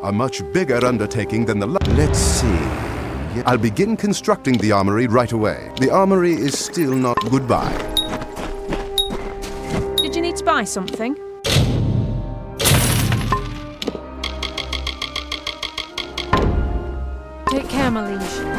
A much bigger undertaking than the Let's see. I'll begin constructing the armory right away. The armory is still not goodbye. Did you need to buy something? Take care, my liege.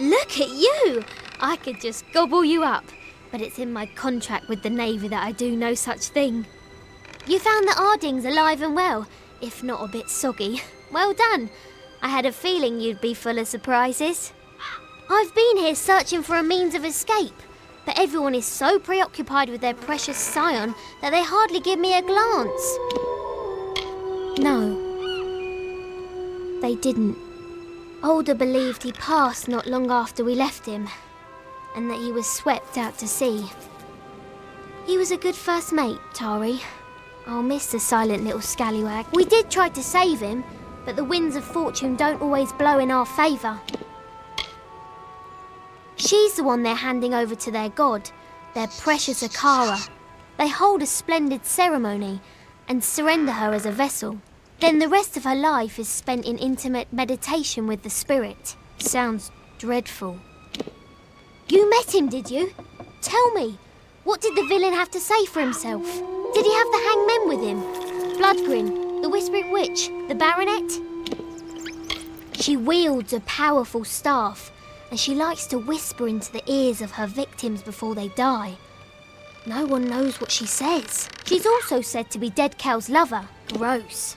Look at you! I could just gobble you up, but it's in my contract with the Navy that I do no such thing. You found the Ardings alive and well, if not a bit soggy. Well done. I had a feeling you'd be full of surprises. I've been here searching for a means of escape, but everyone is so preoccupied with their precious scion that they hardly give me a glance. No, they didn't. Alder believed he passed not long after we left him, and that he was swept out to sea. He was a good first mate, Tari. I'll miss the silent little scallywag. We did try to save him, but the winds of fortune don't always blow in our favour. She's the one they're handing over to their god, their precious Akara. They hold a splendid ceremony and surrender her as a vessel. Then the rest of her life is spent in intimate meditation with the spirit. Sounds dreadful. You met him, did you? Tell me, what did the villain have to say for himself? Did he have the hangmen with him? Bloodgrin, the Whispering Witch, the Baronet? She wields a powerful staff, and she likes to whisper into the ears of her victims before they die. No one knows what she says. She's also said to be Dead Kel's lover. Gross.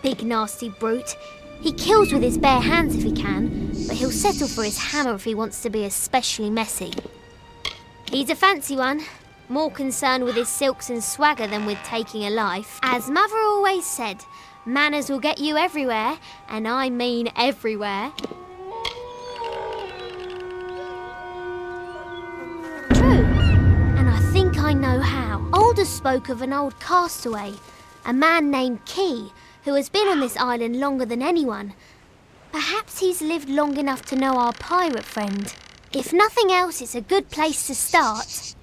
Big nasty brute. He kills with his bare hands if he can, but he'll settle for his hammer if he wants to be especially messy. He's a fancy one, more concerned with his silks and swagger than with taking a life. As Mother always said, manners will get you everywhere, and I mean everywhere. True, and I think I know how. Alder spoke of an old castaway, a man named Key, who has been on this island longer than anyone. Perhaps he's lived long enough to know our pirate friend. If nothing else, it's a good place to start.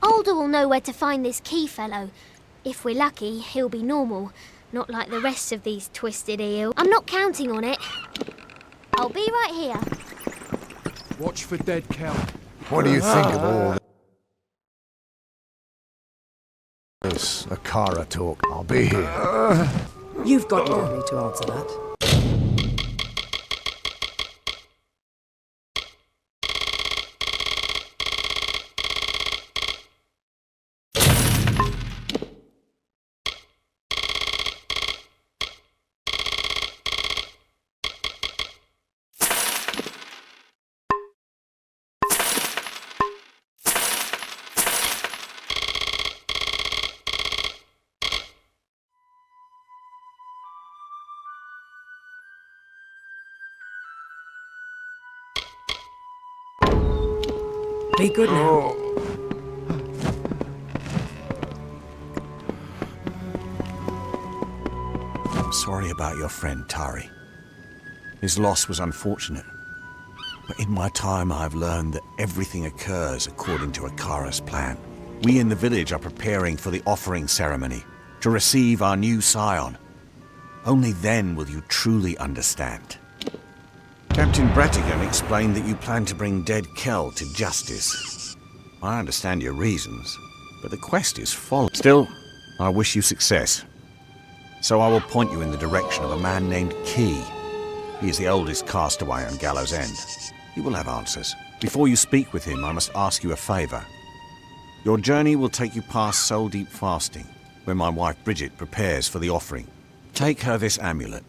Alder will know where to find this Key fellow. If we're lucky, he'll be normal, not like the rest of these twisted eels. I'm not counting on it. I'll be right here. Watch for Dead Kel. What do you think of all Akara talk. I'll be here. You've got nobody to answer that. Be good now. I'm sorry about your friend, Tari. His loss was unfortunate. But in my time, I've learned that everything occurs according to Akara's plan. We in the village are preparing for the offering ceremony to receive our new scion. Only then will you truly understand. Captain Bratigan explained that you plan to bring Dead Kel to justice. I understand your reasons, but the quest is followed. Still, I wish you success. So I will point you in the direction of a man named Key. He is the oldest castaway on Gallows End. He will have answers. Before you speak with him, I must ask you a favor. Your journey will take you past Soul Deep Fasting, where my wife Bridget prepares for the offering. Take her this amulet.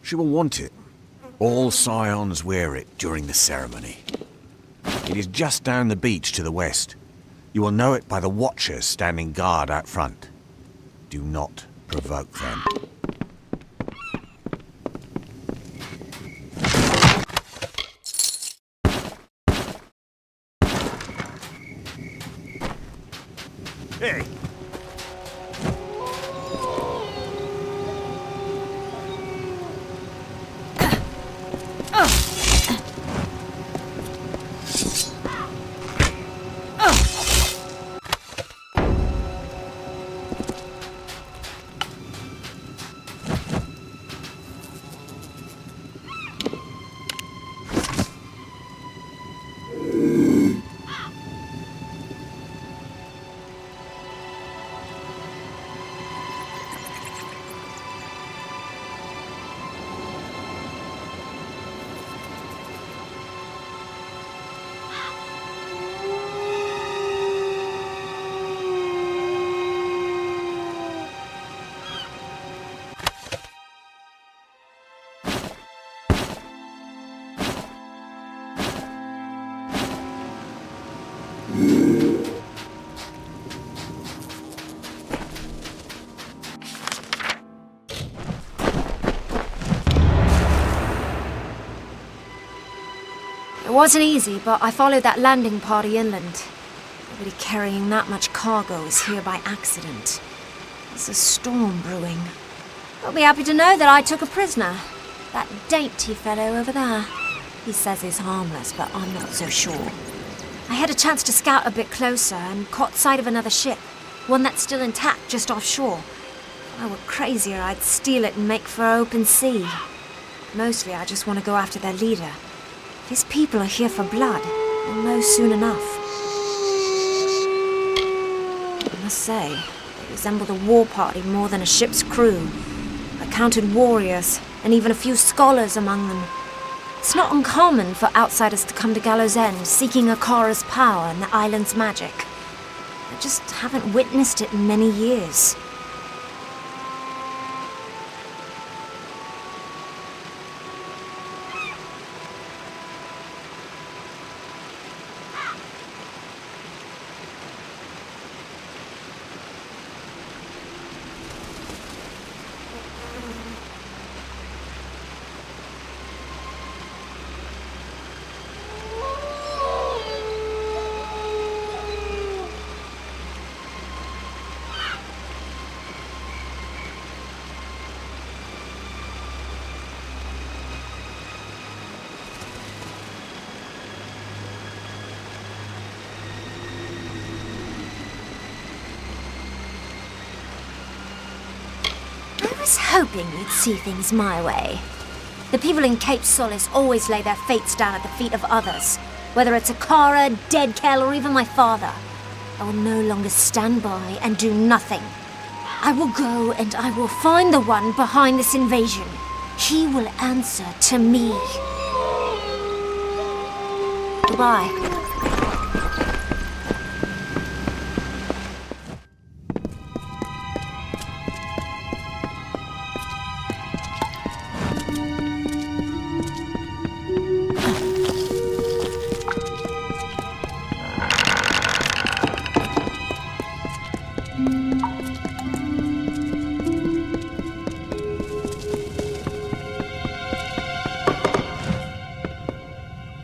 She will want it. All scions wear it during the ceremony. It is just down the beach to the west. You will know it by the watchers standing guard out front. Do not provoke them. Hey! It wasn't easy, but I followed that landing party inland. Nobody carrying that much cargo is here by accident. There's a storm brewing. You'll be happy to know that I took a prisoner. That dainty fellow over there. He says he's harmless, but I'm not so sure. I had a chance to scout a bit closer and caught sight of another ship. One that's still intact just offshore. If I were crazier, I'd steal it and make for open sea. Mostly, I just want to go after their leader. If his people are here for blood, we'll know soon enough. I must say, they resemble the war party more than a ship's crew. I counted warriors, and even a few scholars among them. It's not uncommon for outsiders to come to Gallows End, seeking Akara's power and the island's magic. I just haven't witnessed it in many years. I was hoping you'd see things my way. The people in Cape Solace always lay their fates down at the feet of others, whether it's Akara, Dead Kel, or even my father. I will no longer stand by and do nothing. I will go and I will find the one behind this invasion. He will answer to me. Goodbye.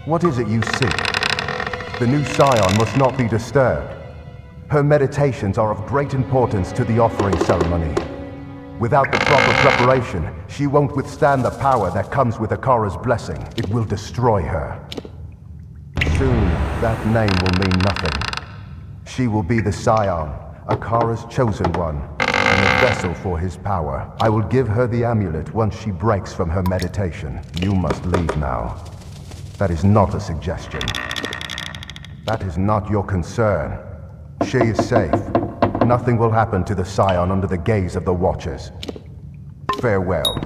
What is it you seek? The new scion must not be disturbed. Her meditations are of great importance to the offering ceremony. Without the proper preparation, she won't withstand the power that comes with Akara's blessing. It will destroy her. Soon, that name will mean nothing. She will be the scion, Akara's chosen one, and a vessel for his power. I will give her the amulet once she breaks from her meditation. You must leave now. That is not a suggestion. That is not your concern. She is safe. Nothing will happen to the scion under the gaze of the Watchers. Farewell.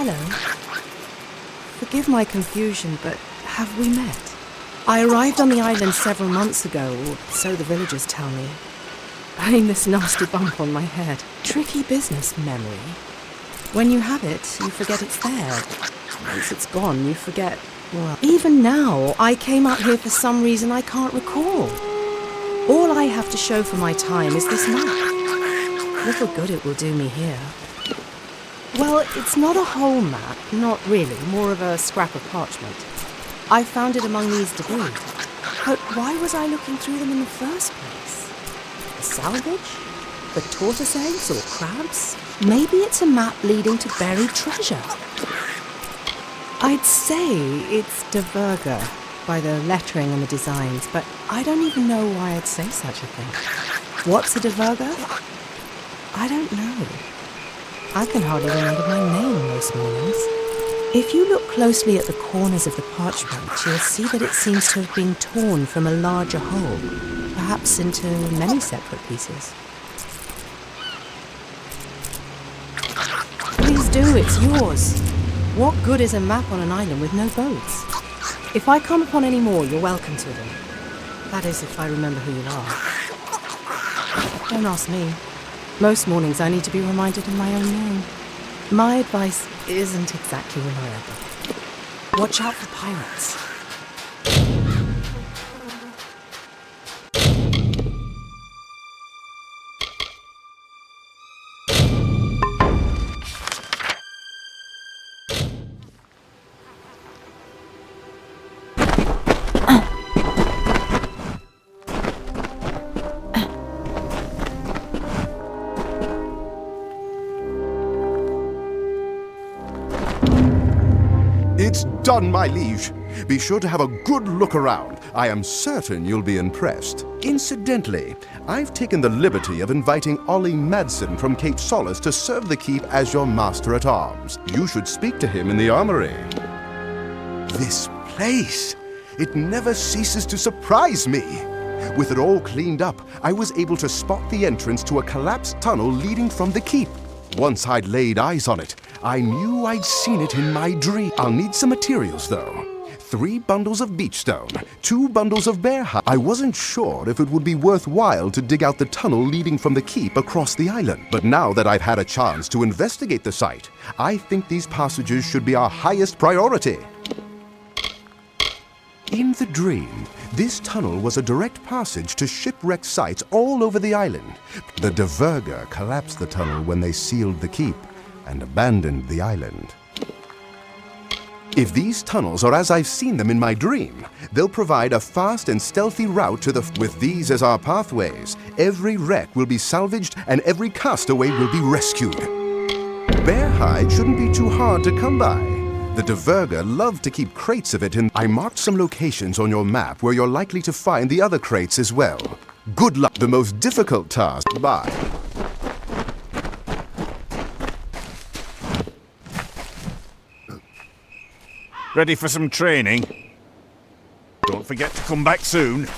Hello. Forgive my confusion, but have we met? I arrived on the island several months ago, or so the villagers tell me. I mean, this nasty bump on my head. Tricky business, memory. When you have it, you forget it's there. Once it's gone, you forget, well, even now, I came out here for some reason I can't recall. All I have to show for my time is this map. Little good it will do me here. Well, it's not a whole map, not really, more of a scrap of parchment. I found it among these debris. But why was I looking through them in the first place? The salvage? The tortoise eggs or crabs? Maybe it's a map leading to buried treasure. I'd say it's Diverger by the lettering and the designs, but I don't even know why I'd say such a thing. What's a Diverger? I don't know. I can hardly remember my name most mornings. If you look closely at the corners of the parchment, you'll see that it seems to have been torn from a larger whole, perhaps into many separate pieces. Please do, it's yours. What good is a map on an island with no boats? If I come upon any more, you're welcome to them. That is, if I remember who you are. Don't ask me. Most mornings I need to be reminded of my own name. My advice isn't exactly reliable. Watch out for pirates. It's done, my liege. Be sure to have a good look around. I am certain you'll be impressed. Incidentally, I've taken the liberty of inviting Ollie Madsen from Cape Solace to serve the keep as your master-at-arms. You should speak to him in the armory. This place, it never ceases to surprise me. With it all cleaned up, I was able to spot the entrance to a collapsed tunnel leading from the keep. Once I'd laid eyes on it, I knew I'd seen it in my dream. I'll need some materials, though. 3 bundles of beach stone, 2 bundles of bear hide. I wasn't sure if it would be worthwhile to dig out the tunnel leading from the keep across the island. But now that I've had a chance to investigate the site, I think these passages should be our highest priority. In the dream, this tunnel was a direct passage to shipwreck sites all over the island. The Diverger collapsed the tunnel when they sealed the keep and abandoned the island. If these tunnels are as I've seen them in my dream, they'll provide a fast and stealthy route to the... With these as our pathways, every wreck will be salvaged and every castaway will be rescued. Bear hide shouldn't be too hard to come by. The Diverger love to keep crates of it, and I marked some locations on your map where you're likely to find the other crates as well. Good luck. The most difficult task. Bye. Ready for some training? Don't forget to come back soon.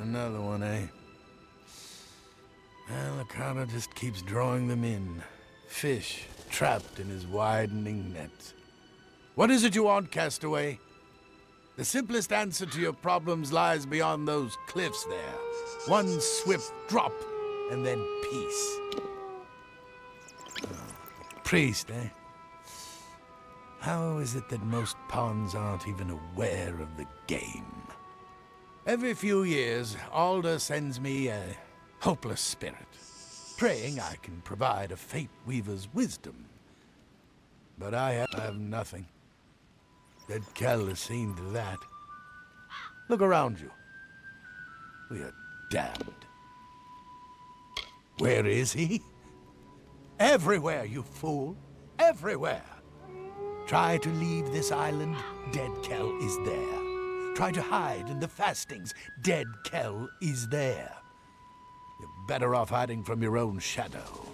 Another one, eh? Well, the carter just keeps drawing them in. Fish trapped in his widening net. What is it you want, castaway? The simplest answer to your problems lies beyond those cliffs there. One swift drop, and then peace. Oh, priest, eh? How is it that most pawns aren't even aware of the game? Every few years, Alder sends me a hopeless spirit, praying I can provide a fate weaver's wisdom. But I have nothing. Dead Kel has seen to that. Look around you. We are damned. Where is he? Everywhere, you fool. Everywhere. Try to leave this island, Dead Kel is there. Try to hide in the fastings, Dead Kel is there. You're better off hiding from your own shadow.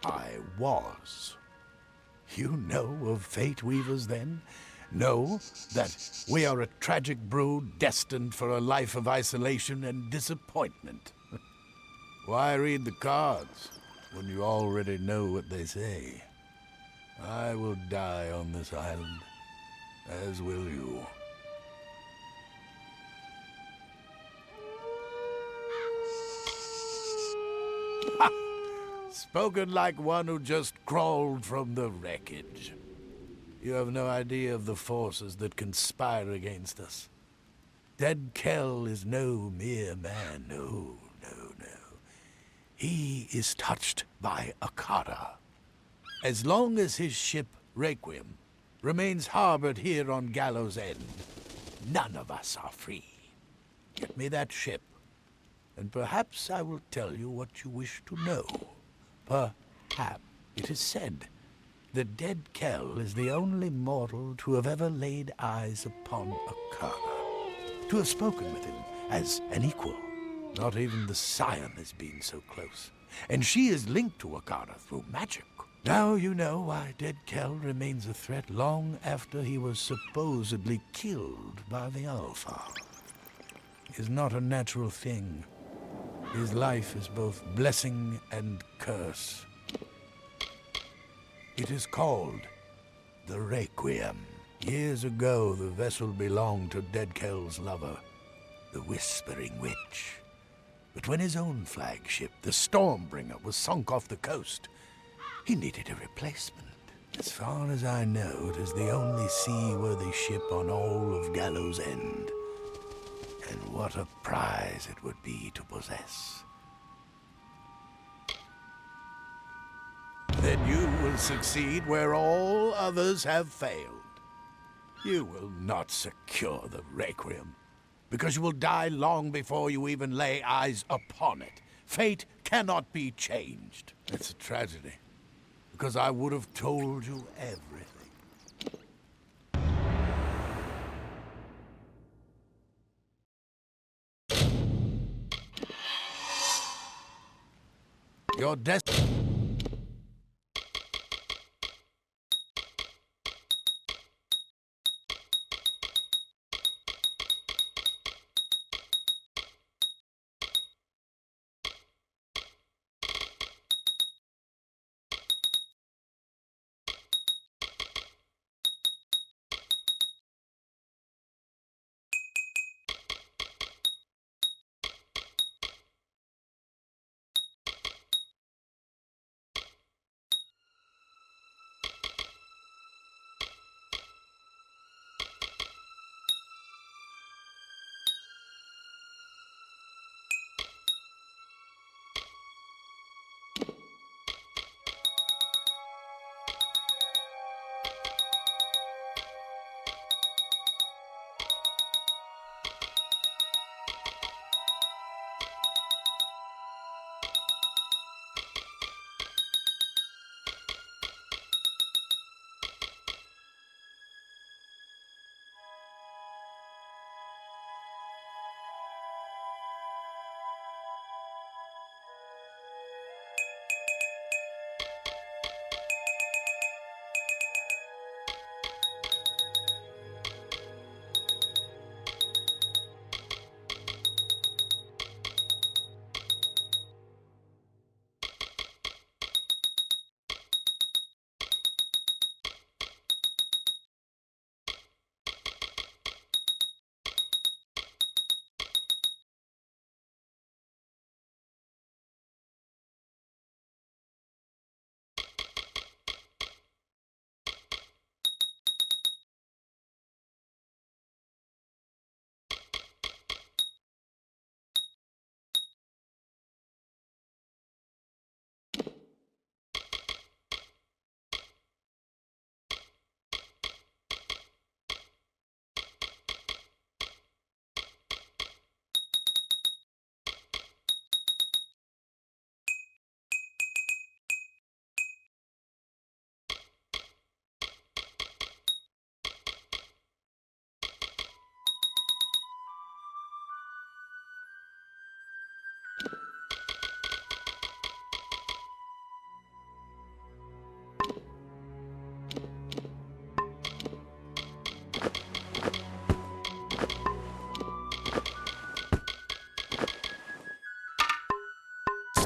I was. You know of fate weavers, then? Know that we are a tragic brood destined for a life of isolation and disappointment. Why read the cards when you already know what they say? I will die on this island, as will you. Ha! Spoken like one who just crawled from the wreckage. You have no idea of the forces that conspire against us. Dead Kel is no mere man, no. He is touched by Akara. As long as his ship, Requiem, remains harbored here on Gallows End. None of us are free. Get me that ship, and perhaps I will tell you what you wish to know. Perhaps. It is said the dead Kel is the only mortal to have ever laid eyes upon a Kara, to have spoken with him as an equal. Not even the Scion has been so close, and she is linked to Akara through magic. Now you know why dead Kel remains a threat long after he was supposedly killed by the Alpha. Is not a natural thing. His life is both blessing and curse. It is called the Requiem. Years ago, the vessel belonged to dead Kel's lover, the Whispering Witch. But when his own flagship, the Stormbringer, was sunk off the coast, he needed a replacement. As far as I know, it is the only seaworthy ship on all of Gallows End. And what a prize it would be to possess. Then you will succeed where all others have failed. You will not secure the Requiem, because you will die long before you even lay eyes upon it. Fate cannot be changed. It's a tragedy, because I would have told you everything. Your destiny.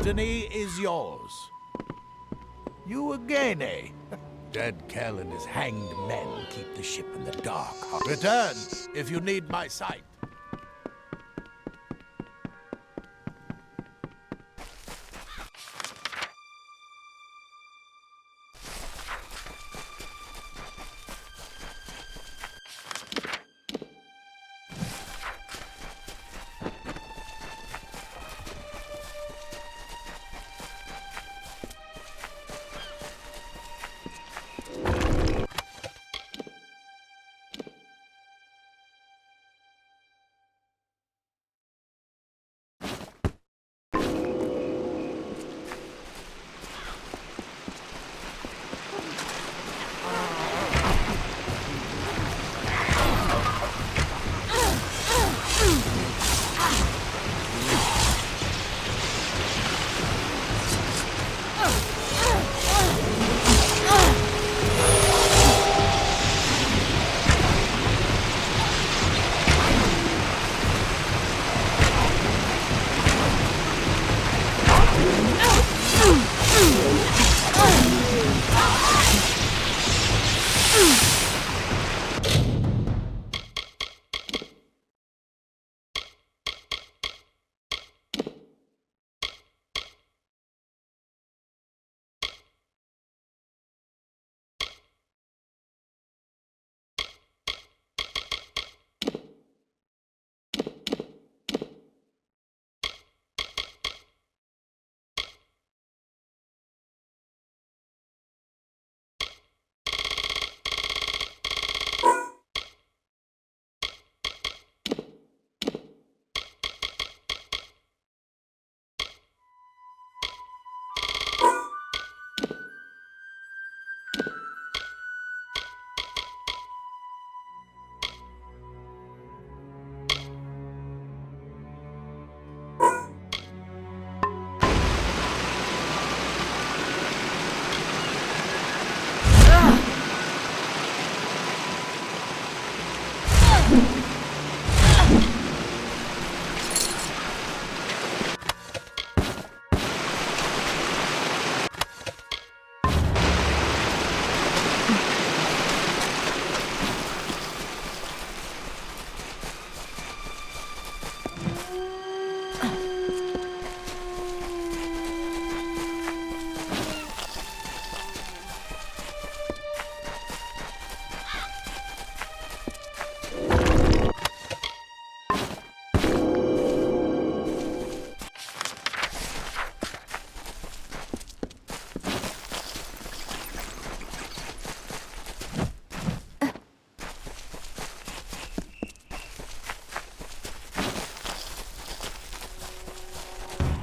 Destiny is yours. You again, eh? Dead Kel and his hanged men keep the ship in the dark. Return if you need my sight.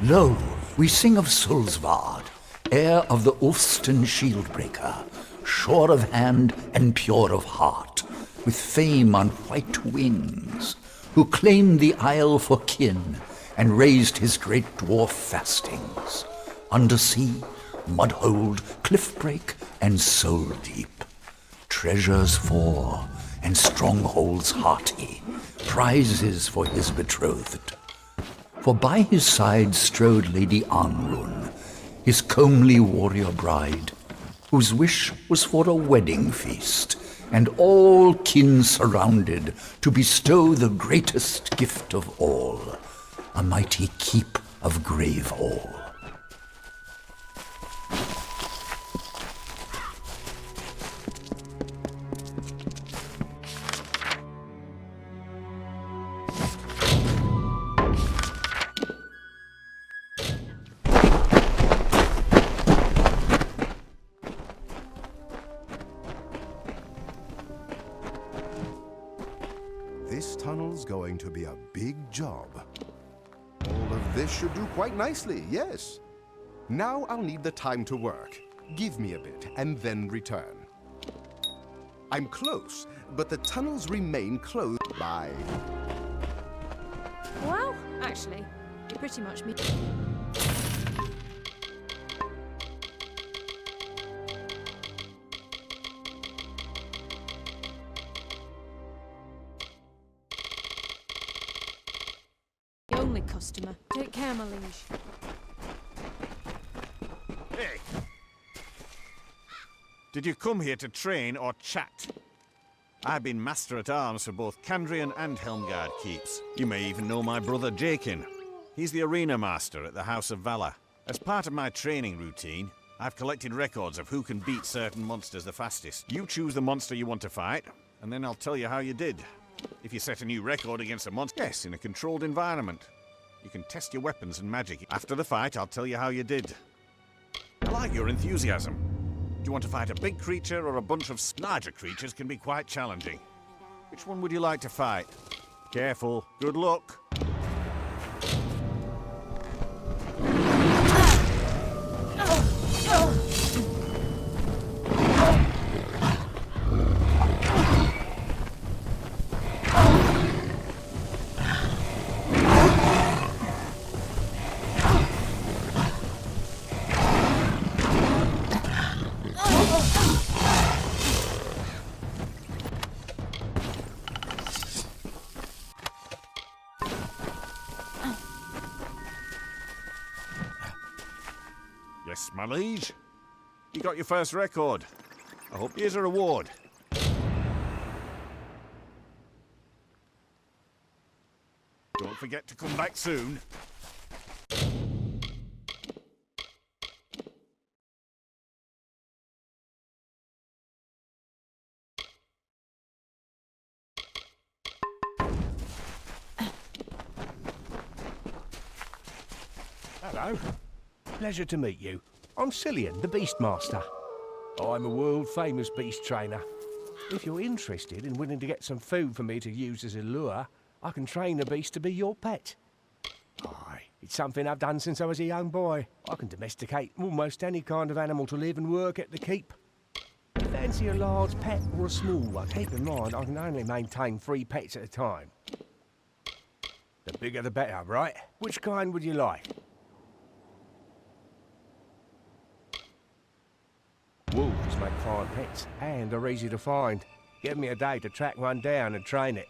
Lo, we sing of Sulsvard, heir of the Ulfston Shieldbreaker, sure of hand and pure of heart, with fame on white wings, who claimed the isle for kin and raised his great dwarf fastings, undersea, mudhold, cliffbreak, and soul deep, treasures for and strongholds hearty, prizes for his betrothed. For by his side strode Lady Anrun, his comely warrior bride, whose wish was for a wedding feast, and all kin surrounded to bestow the greatest gift of all, a mighty keep of Gravehall. This tunnel's going to be a big job. All of this should do quite nicely, yes. Now I'll need the time to work. Give me a bit, and then return. I'm close, but the tunnels remain closed by... Well, actually, you pretty much mean... The only customer. Take care, my liege. Hey! Did you come here to train or chat? I've been Master at Arms for both Candrian and Helmgard keeps. You may even know my brother Jakin. He's the arena master at the House of Valor. As part of my training routine, I've collected records of who can beat certain monsters the fastest. You choose the monster you want to fight, and then I'll tell you how you did. If you set a new record against a monster, yes, in a controlled environment. You can test your weapons and magic. After the fight, I'll tell you how you did. I like your enthusiasm. Do you want to fight a big creature or a bunch of larger creatures can be quite challenging. Which one would you like to fight? Careful. Good luck. Yes, my liege. You got your first record. I hope here's a reward. Don't forget to come back soon. Hello. Pleasure to meet you. I'm Cillian, the Beastmaster. I'm a world-famous beast trainer. If you're interested and willing to get some food for me to use as a lure, I can train the beast to be your pet. Aye, it's something I've done since I was a young boy. I can domesticate almost any kind of animal to live and work at the keep. Fancy a large pet or a small one? Keep in mind, I can only maintain 3 pets at a time. The bigger the better, right? Which kind would you like? Wolves make fine pets, and are easy to find. Give me a day to track one down and train it.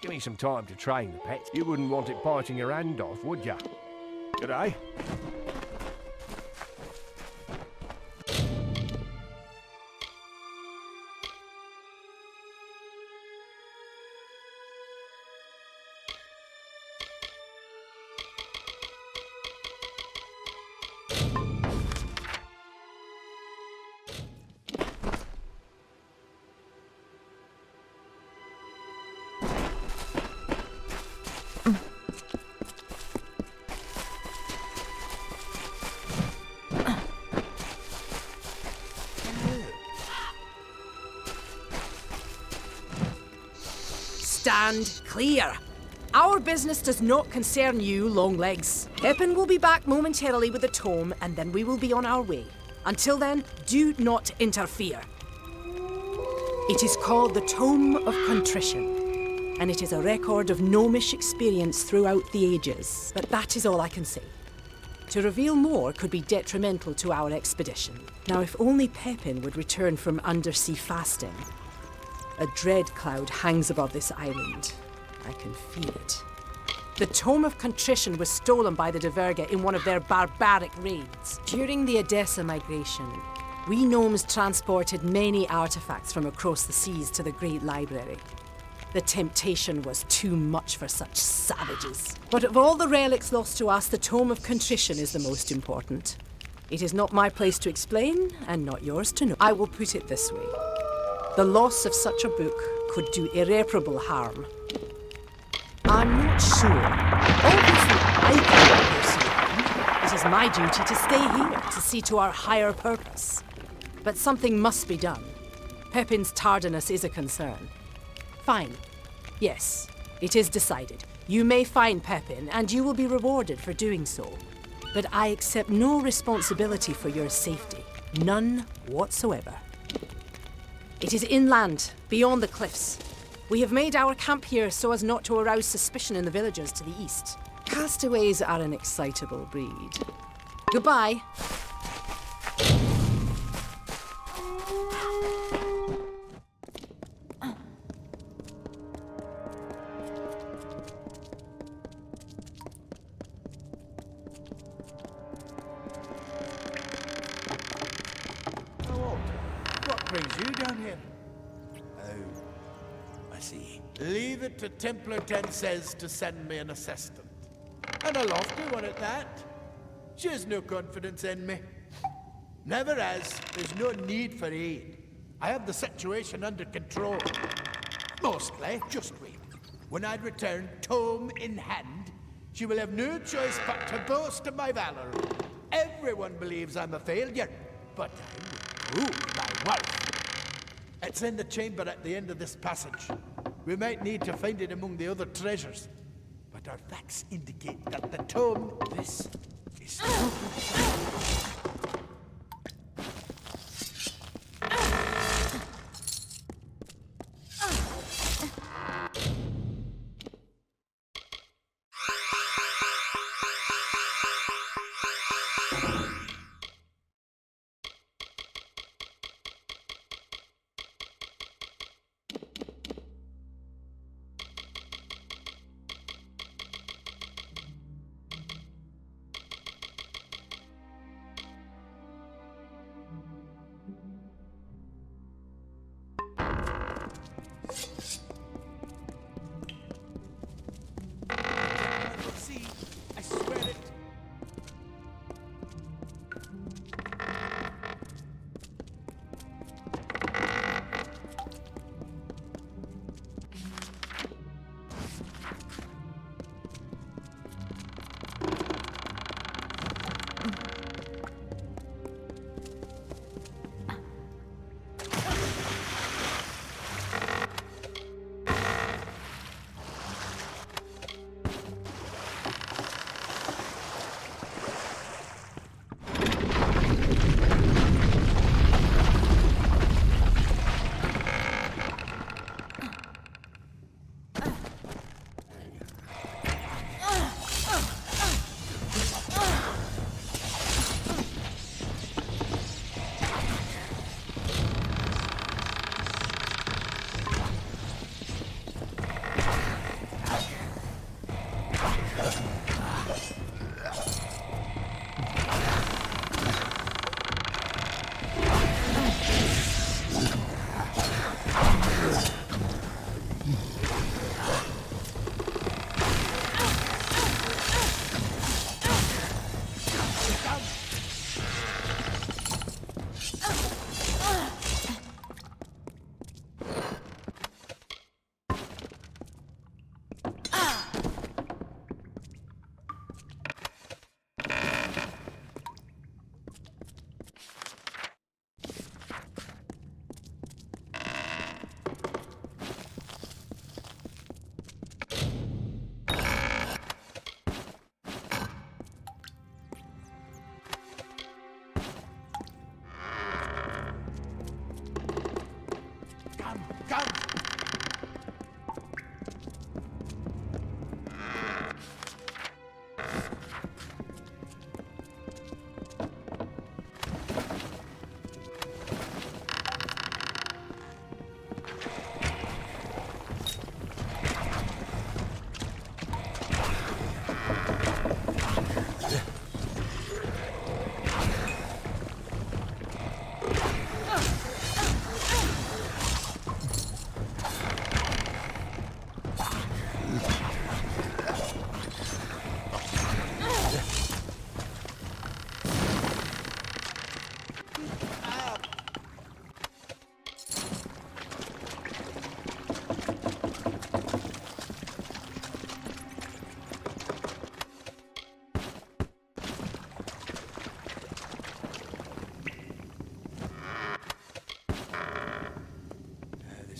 Give me some time to train the pet. You wouldn't want it biting your hand off, would you? G'day. Stand clear. Our business does not concern you, Longlegs. Pepin will be back momentarily with the tome, and then we will be on our way. Until then, do not interfere. It is called the Tome of Contrition, and it is a record of gnomish experience throughout the ages. But that is all I can say. To reveal more could be detrimental to our expedition. Now, if only Pepin would return from undersea fasting. A dread cloud hangs above this island. I can feel it. The Tome of Contrition was stolen by the Diverga in one of their barbaric raids. During the Edessa migration, we gnomes transported many artifacts from across the seas to the Great Library. The temptation was too much for such savages. But of all the relics lost to us, the Tome of Contrition is the most important. It is not my place to explain, and not yours to know. I will put it this way. The loss of such a book could do irreparable harm. I'm not sure. Obviously, I cannot pursue them. It is my duty to stay here, to see to our higher purpose. But something must be done. Pepin's tardiness is a concern. Fine. Yes, it is decided. You may find Pepin, and you will be rewarded for doing so. But I accept no responsibility for your safety. None whatsoever. It is inland, beyond the cliffs. We have made our camp here so as not to arouse suspicion in the villagers to the east. Castaways are an excitable breed. Goodbye. What brings you down here? Oh, I see. Leave it to Templar 10 says to send me an assistant. And a lofty one at that. She has no confidence in me. Never has. There's no need for aid. I have the situation under control. Mostly, just wait. When I return, tome in hand, she will have no choice but to boast of my valor. Everyone believes I'm a failure, but I will prove my worth. It's in the chamber at the end of this passage. We might need to find it among the other treasures. But our facts indicate that the tome, this, is...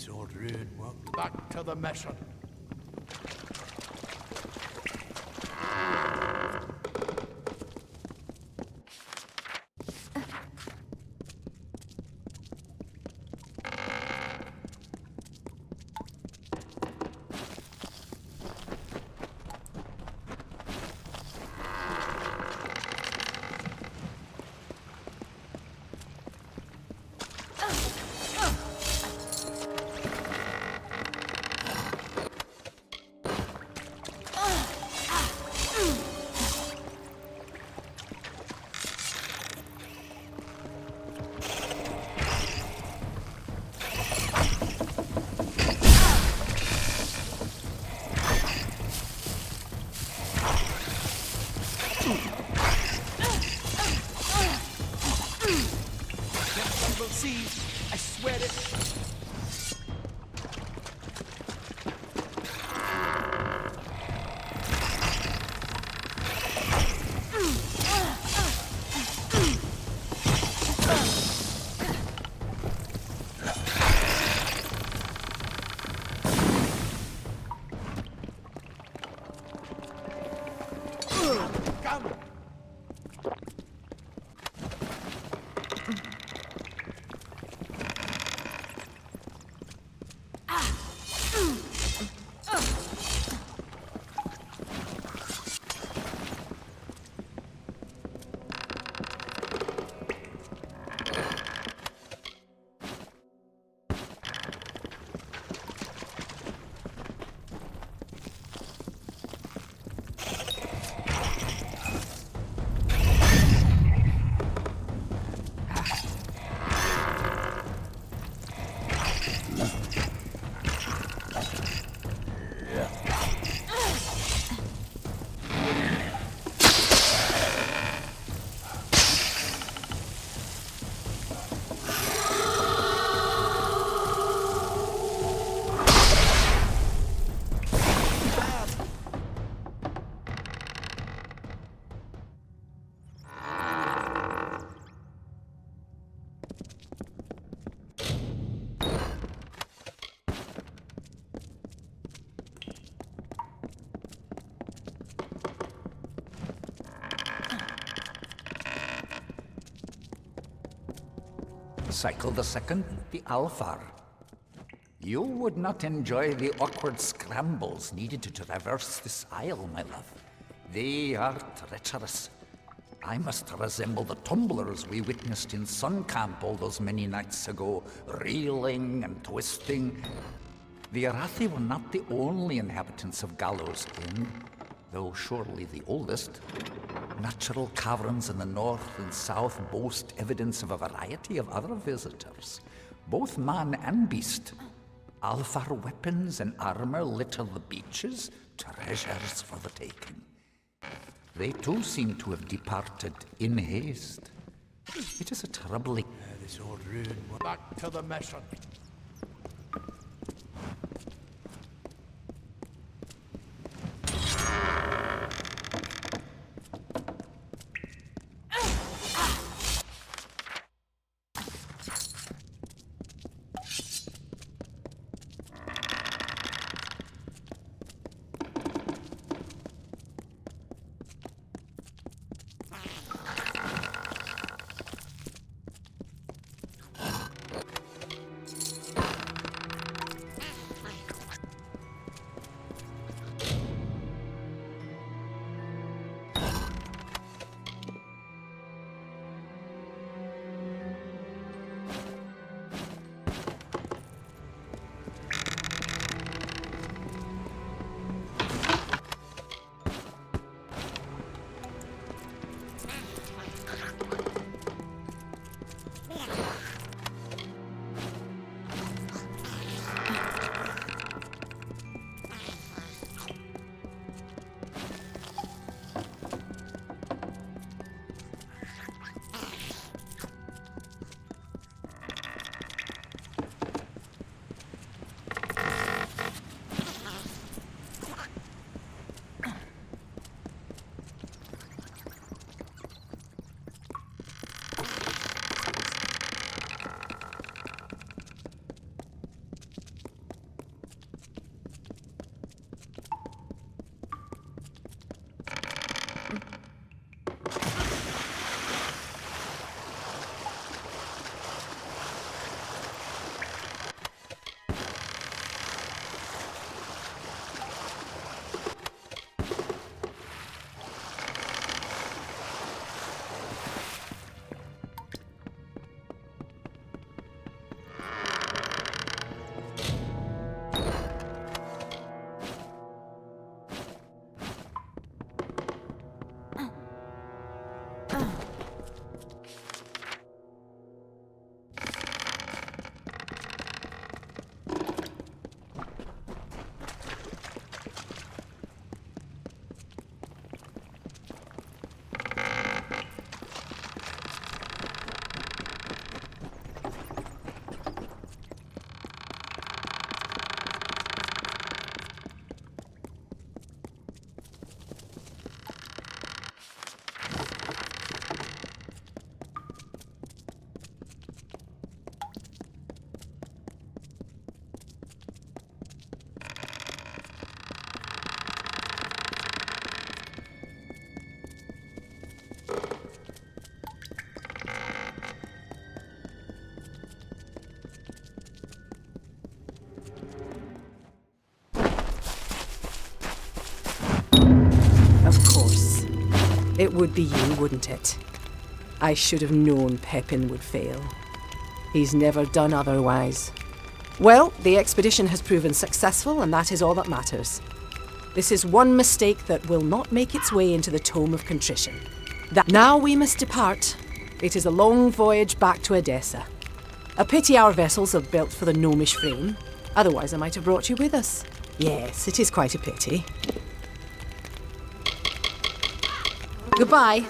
This old ruin walked back to the mission. Cycle the second, the Alfar. You would not enjoy the awkward scrambles needed to traverse this isle, my love. They are treacherous. I must resemble the tumblers we witnessed in Sun Camp all those many nights ago, reeling and twisting. The Arathi were not the only inhabitants of Gallows Inn, though surely the oldest. Natural caverns in the north and south boast evidence of a variety of other visitors, both man and beast. Alfar weapons and armor litter the beaches, treasures for the taking. They too seem to have departed in haste. It is a troubling... This old ruin went back to the mission. It would be you, wouldn't it? I should have known Pepin would fail. He's never done otherwise. Well, the expedition has proven successful, and that is all that matters. This is one mistake that will not make its way into the Tome of Contrition. Now we must depart. It is a long voyage back to Edessa. A pity our vessels are built for the gnomish frame. Otherwise I might have brought you with us. Yes, it is quite a pity. Goodbye.